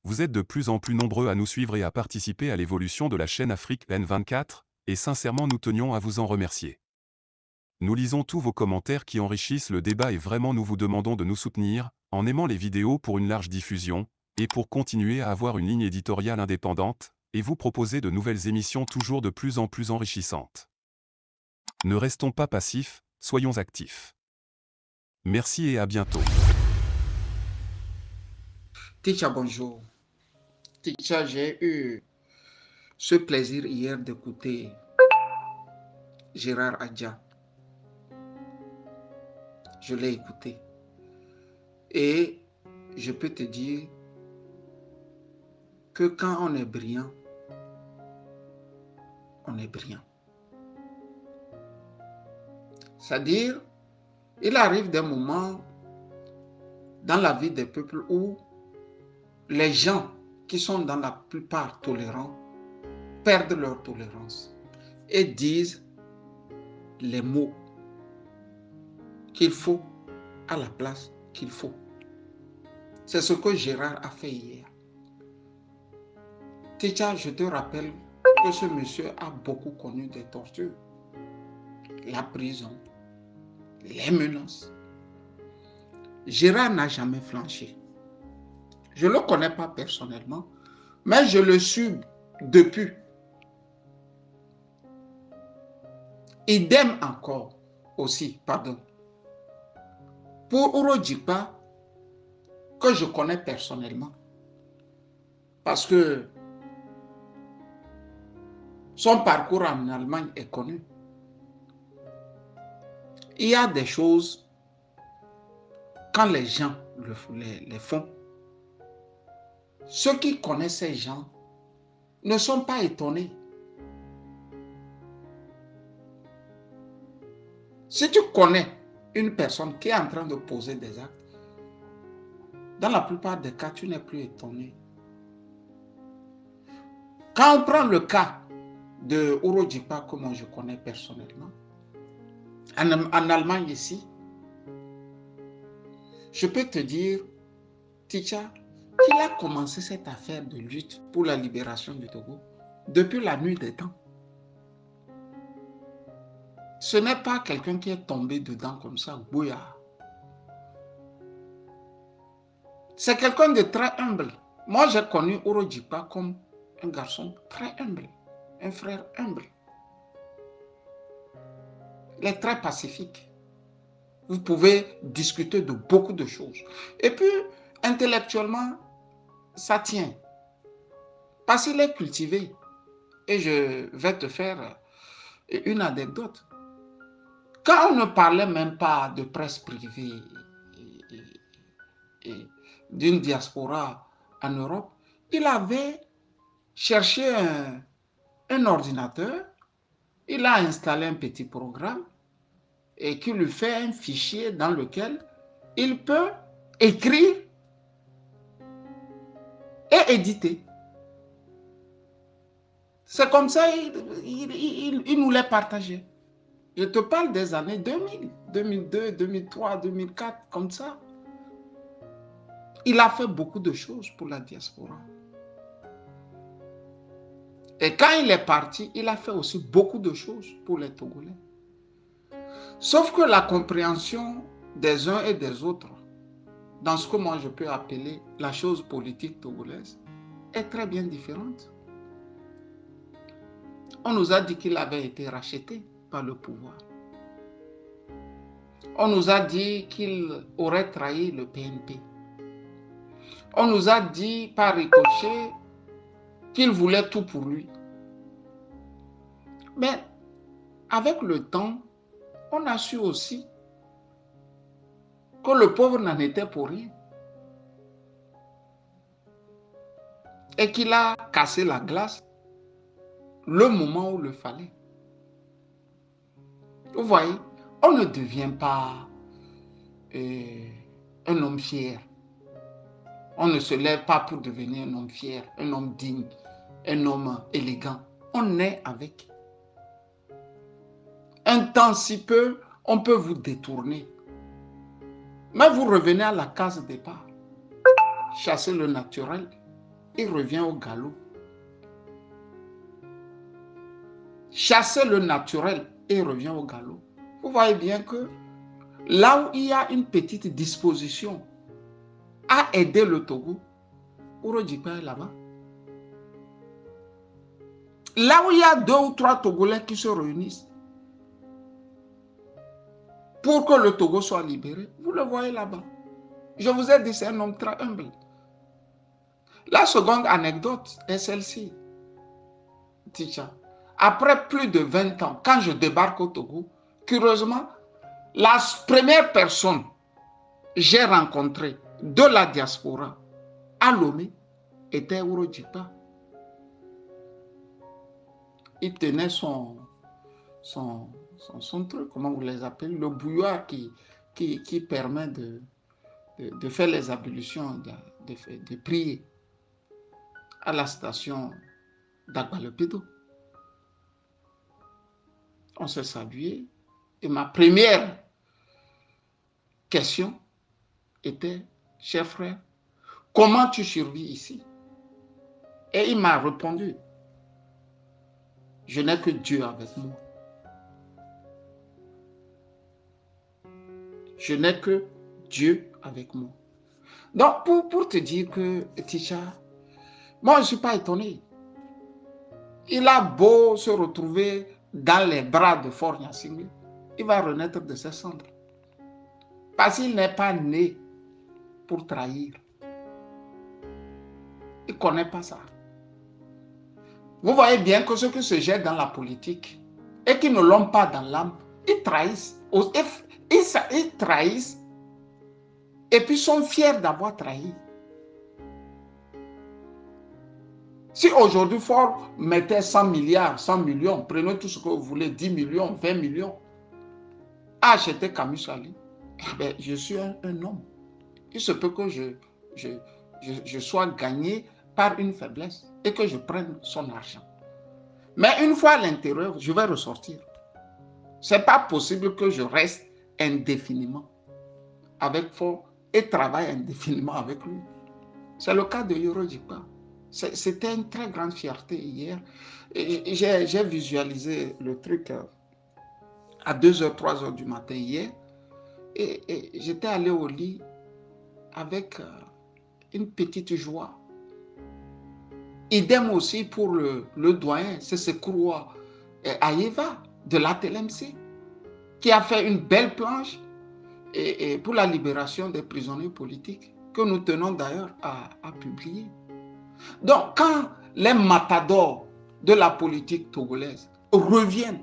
Vous êtes de plus en plus nombreux à nous suivre et à participer à l'évolution de la chaîne Afrique N24, et sincèrement nous tenions à vous en remercier. Nous lisons tous vos commentaires qui enrichissent le débat et vraiment nous vous demandons de nous soutenir, en aimant les vidéos pour une large diffusion, et pour continuer à avoir une ligne éditoriale indépendante, et vous proposer de nouvelles émissions toujours de plus en plus enrichissantes. Ne restons pas passifs, soyons actifs. Merci et à bientôt. Teacher, bonjour. Teacher, j'ai eu ce plaisir hier d'écouter Gérard Adja. Je l'ai écouté. Et je peux te dire que quand on est brillant, on est brillant. C'est-à-dire, il arrive des moments dans la vie des peuples où les gens qui sont dans la plupart tolérants perdent leur tolérance et disent les mots qu'il faut à la place qu'il faut. C'est ce que Gérard a fait hier. Teacher, je te rappelle que ce monsieur a beaucoup connu des tortures, la prison, les menaces. Gérard n'a jamais flanché. Je ne le connais pas personnellement, mais je le suis depuis. Idem encore aussi, pardon. Pour Urodjipa, que je connais personnellement, parce que son parcours en Allemagne est connu. Il y a des choses, quand les gens les font, ceux qui connaissent ces gens ne sont pas étonnés. Si tu connais une personne qui est en train de poser des actes, dans la plupart des cas, tu n'es plus étonné. Quand on prend le cas de Urodjipa, que moi je connais personnellement, en Allemagne ici, je peux te dire, Teacher, qu'il a commencé cette affaire de lutte pour la libération du Togo depuis la nuit des temps. Ce n'est pas quelqu'un qui est tombé dedans comme ça, bouillard. C'est quelqu'un de très humble. Moi, j'ai connu Urodjipa comme un garçon très humble, un frère humble. Il est très pacifique. Vous pouvez discuter de beaucoup de choses. Et puis, intellectuellement, ça tient. Parce qu'il est cultivé. Et je vais te faire une anecdote. Quand on ne parlait même pas de presse privée et d'une diaspora en Europe, il avait cherché un ordinateur, il a installé un petit programme et qui lui fait un fichier dans lequel il peut écrire et éditer. C'est comme ça il nous l'a partagé. Je te parle des années 2000, 2002, 2003, 2004, comme ça. Il a fait beaucoup de choses pour la diaspora. Et quand il est parti, il a fait aussi beaucoup de choses pour les Togolais. Sauf que la compréhension des uns et des autres, dans ce que moi je peux appeler la chose politique togolaise, est très bien différente. On nous a dit qu'il avait été racheté par le pouvoir. On nous a dit qu'il aurait trahi le PNP. On nous a dit par ricochet qu'il voulait tout pour lui. Mais avec le temps, on a su aussi que le pauvre n'en était pour rien. Et qu'il a cassé la glace le moment où il le fallait. Vous voyez, on ne devient pas un homme fier. On ne se lève pas pour devenir un homme fier, un homme digne, un homme élégant. On naît avec. Un temps si peu, on peut vous détourner. Mais vous revenez à la case départ. Chassez le naturel il revient au galop. Chasser le naturel et il revient au galop. Vous voyez bien que là où il y a une petite disposition à aider le Togo, Ouro Djikpa est là-bas. Là où il y a 2 ou 3 Togolais qui se réunissent pour que le Togo soit libéré, vous le voyez là-bas. Je vous ai dit, c'est un homme très humble. La seconde anecdote est celle-ci. Ticha. Après plus de 20 ans, quand je débarque au Togo, curieusement, la première personne que j'ai rencontrée de la diaspora à Lomé était Ouro Djikpa. Il tenait son truc, comment vous les appelez, le bouilloire qui permet de faire les ablutions, de prier à la station d'Agbalopédo. On s'est salué et ma première question était, cher frère, comment tu survis ici? Et il m'a répondu, je n'ai que Dieu avec moi. Je n'ai que Dieu avec moi. Donc, pour te dire que, Ticha, moi, je ne suis pas étonné. Il a beau se retrouver dans les bras de Faure Gnassingbé, il va renaître de ses cendres. Parce qu'il n'est pas né pour trahir. Il ne connaît pas ça. Vous voyez bien que ceux qui se jettent dans la politique et qui ne l'ont pas dans l'âme, ils trahissent. Ils trahissent et puis sont fiers d'avoir trahi. Si aujourd'hui Faure mettait 100 milliards, 100 millions, prenez tout ce que vous voulez, 10 millions, 20 millions, à acheter Camus Sali, eh je suis un homme. Il se peut que je sois gagné par une faiblesse et que je prenne son argent. Mais une fois à l'intérieur, je vais ressortir. Ce n'est pas possible que je reste indéfiniment avec Faure et travaille indéfiniment avec lui. C'est le cas de Ouro Djikpa. C'était une très grande fierté hier. J'ai visualisé le truc à 2h, 3h du matin hier. Et j'étais allé au lit avec une petite joie. Idem aussi pour le doyen, c'est ce Kouroua Ayeva de l'ATLMC, qui a fait une belle planche et pour la libération des prisonniers politiques, que nous tenons d'ailleurs à publier. Donc, quand les matadors de la politique togolaise reviennent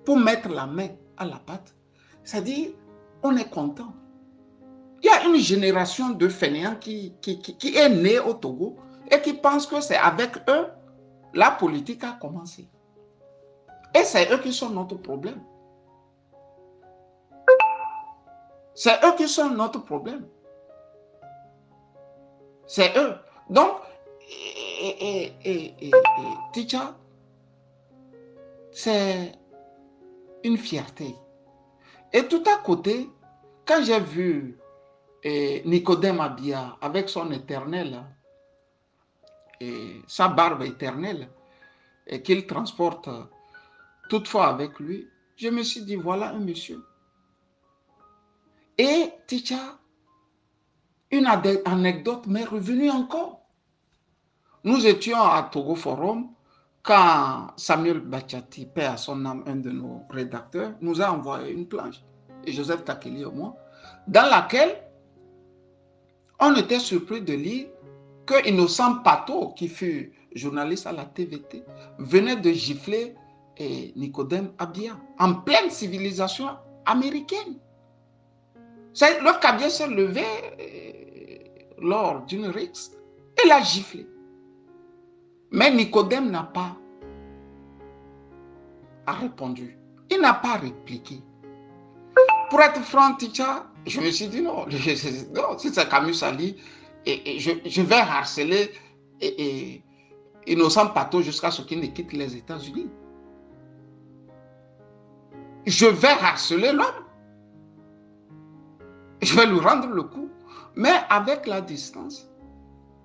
pour mettre la main à la pâte, c'est-à-dire, on est content. Il y a une génération de fainéants qui est née au Togo et qui pense que c'est avec eux la politique a commencé. Et c'est eux qui sont notre problème. C'est eux qui sont notre problème. C'est eux. Donc, Ticha, c'est une fierté. Et tout à côté, quand j'ai vu Nicodème Abia avec son éternel, et sa barbe éternelle, et qu'il transporte toutefois avec lui, je me suis dit, voilà un monsieur. Et Ticha, une anecdote m'est revenue encore. Nous étions à Togo Forum quand Samuel Bachati, paix à son âme, un de nos rédacteurs, nous a envoyé une planche, et Joseph Takeli et moi, dans laquelle on était surpris de lire que Innocent Pato, qui fut journaliste à la TVT, venait de gifler Nicodème Abia en pleine civilisation américaine. Le cabier s'est levé lors d'une rixe et l'a giflé. Mais Nicodème n'a pas répondu. Il n'a pas répliqué. Pour être franc, Ticha, je me suis dit non, si c'est Camus Sali, et je vais harceler Innocent Pato jusqu'à ce qu'il ne quitte les États-Unis. Je vais harceler l'homme. Je vais lui rendre le coup. Mais avec la distance,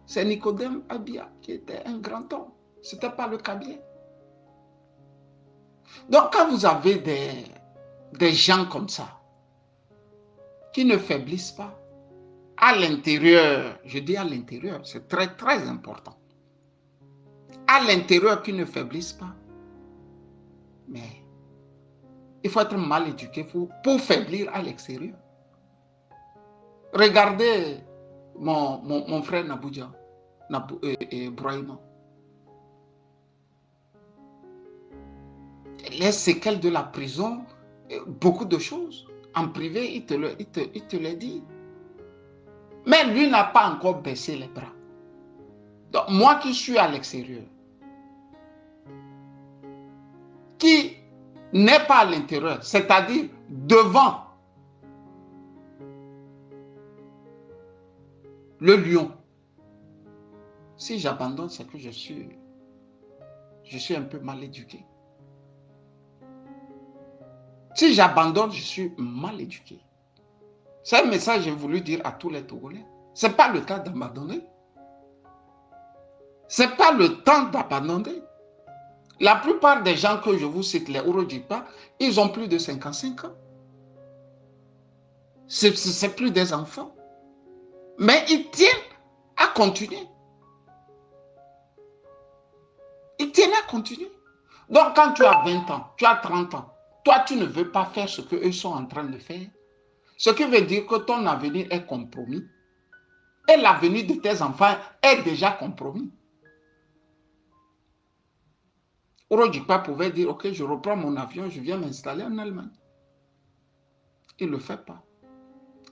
C'est Nicodème Abia qui était un grand homme. Ce n'était pas le Kabien. Donc, quand vous avez des gens comme ça, qui ne faiblissent pas, à l'intérieur, je dis à l'intérieur, c'est très, très important. À l'intérieur, qui ne faiblissent pas. Mais il faut être mal éduqué pour faiblir à l'extérieur. Regardez mon frère Nabouja, Brahima. Les séquelles de la prison, beaucoup de choses. En privé, il te le dit. Mais lui n'a pas encore baissé les bras. Donc, moi qui suis à l'extérieur, qui n'est pas à l'intérieur, c'est-à-dire devant le lion, si j'abandonne, c'est que je suis un peu mal éduqué. Si j'abandonne, je suis mal éduqué. C'est un message que j'ai voulu dire à tous les Togolais. Ce n'est pas le temps d'abandonner. Ce n'est pas le temps d'abandonner. La plupart des gens que je vous cite, les Urodjipa, ils ont plus de 55 ans. Ce n'est plus des enfants. Mais ils tiennent à continuer. Ils tiennent à continuer. Donc, quand tu as 20 ans, tu as 30 ans, toi, tu ne veux pas faire ce qu'eux sont en train de faire. Ce qui veut dire que ton avenir est compromis. Et l'avenir de tes enfants est déjà compromis. Urodjipa pouvait dire, ok, je reprends mon avion, je viens m'installer en Allemagne. Il ne le fait pas.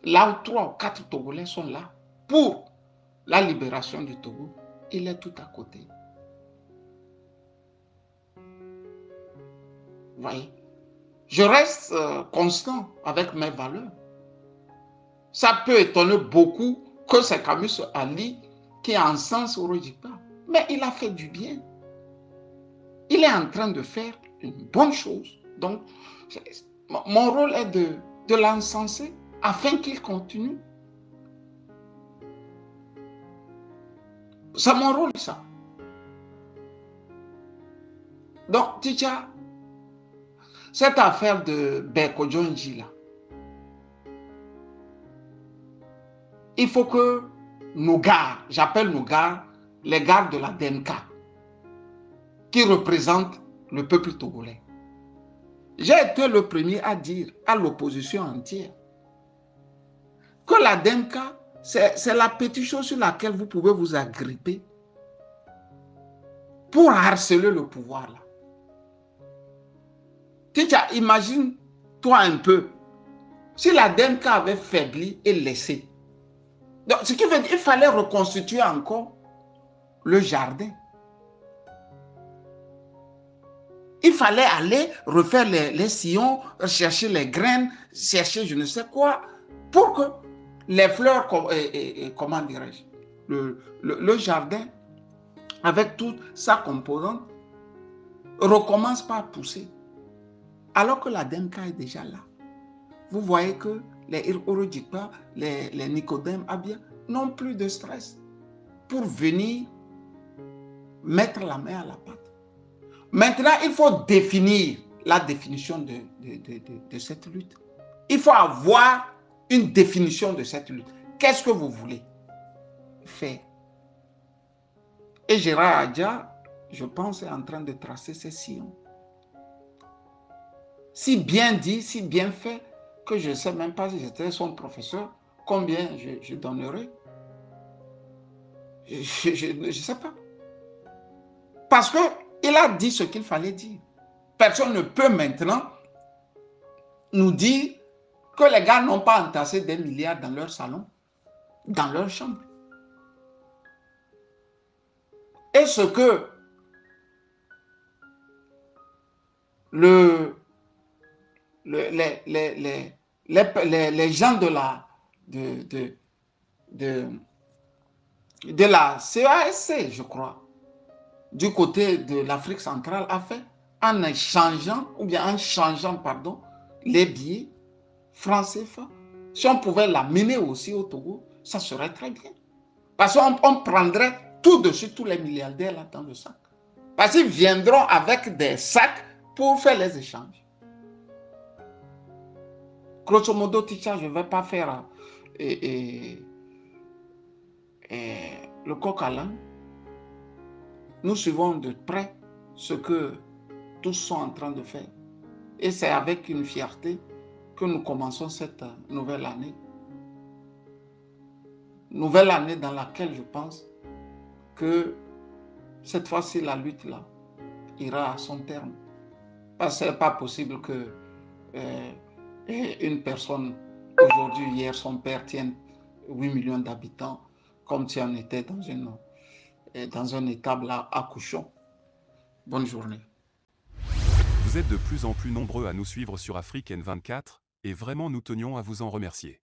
Là où 3 ou 4 Togolais sont là pour la libération du Togo, il est tout à côté. Vous voyez? Je reste constant avec mes valeurs. Ça peut étonner beaucoup que c'est Camus Ali qui encense Urodjipa. Mais il a fait du bien. Il est en train de faire une bonne chose. Donc, mon rôle est de l'encenser afin qu'il continue. C'est mon rôle, ça. Donc, Ticha, cette affaire de Beko Djonji, là, il faut que nos gars, j'appelle nos gars, les gars de la DNK, qui représentent le peuple togolais. J'ai été le premier à dire à l'opposition entière que la DNK, c'est la petite chose sur laquelle vous pouvez vous agripper pour harceler le pouvoir. Là. Imagine-toi un peu, si la DNK avait faibli et laissé. Donc, ce qui veut dire qu'il fallait reconstituer encore le jardin. Il fallait aller refaire les sillons, chercher les graines, chercher je ne sais quoi, pour que les fleurs, comment dirais-je, le jardin, avec toute sa composante, recommence par pousser. Alors que la Denka est déjà là. Vous voyez que les Urodjipa, les Nicodème Abia n'ont plus de stress pour venir mettre la main à la pâte. Maintenant, il faut définir la définition de cette lutte. Il faut avoir une définition de cette lutte. Qu'est-ce que vous voulez faire? Et Gérard Adja, je pense, est en train de tracer ces sillons. Si bien dit, si bien fait, que je ne sais même pas si j'étais son professeur, combien je donnerais. Je ne sais pas. Parce qu'il a dit ce qu'il fallait dire. Personne ne peut maintenant nous dire que les gars n'ont pas entassé des milliards dans leur salon, dans leur chambre. Et ce que les gens de la CASC, je crois, du côté de l'Afrique centrale, a fait en changeant les billets francs CFA. Si on pouvait l'amener aussi au Togo, ça serait très bien. Parce qu'on prendrait tout de suite tous les milliardaires là dans le sac. Parce qu'ils viendront avec des sacs pour faire les échanges. Grosso modo, Ticha, je ne vais pas faire le coq à l'âne. Nous suivons de près ce que tous sont en train de faire. Et c'est avec une fierté que nous commençons cette nouvelle année. Nouvelle année dans laquelle je pense que cette fois-ci, la lutte là ira à son terme. Parce que ce n'est pas possible que une personne, aujourd'hui, hier, son père tienne 8 millions d'habitants, comme si on était dans un étable à couchons. Bonne journée. Vous êtes de plus en plus nombreux à nous suivre sur Afrique N24, et vraiment nous tenions à vous en remercier.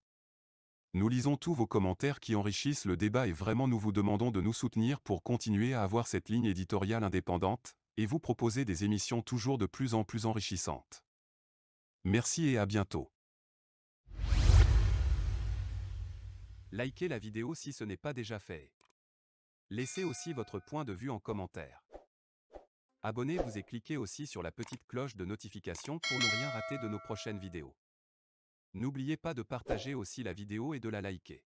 Nous lisons tous vos commentaires qui enrichissent le débat et vraiment nous vous demandons de nous soutenir pour continuer à avoir cette ligne éditoriale indépendante, et vous proposer des émissions toujours de plus en plus enrichissantes. Merci et à bientôt. Likez la vidéo si ce n'est pas déjà fait. Laissez aussi votre point de vue en commentaire. Abonnez-vous et cliquez aussi sur la petite cloche de notification pour ne rien rater de nos prochaines vidéos. N'oubliez pas de partager aussi la vidéo et de la liker.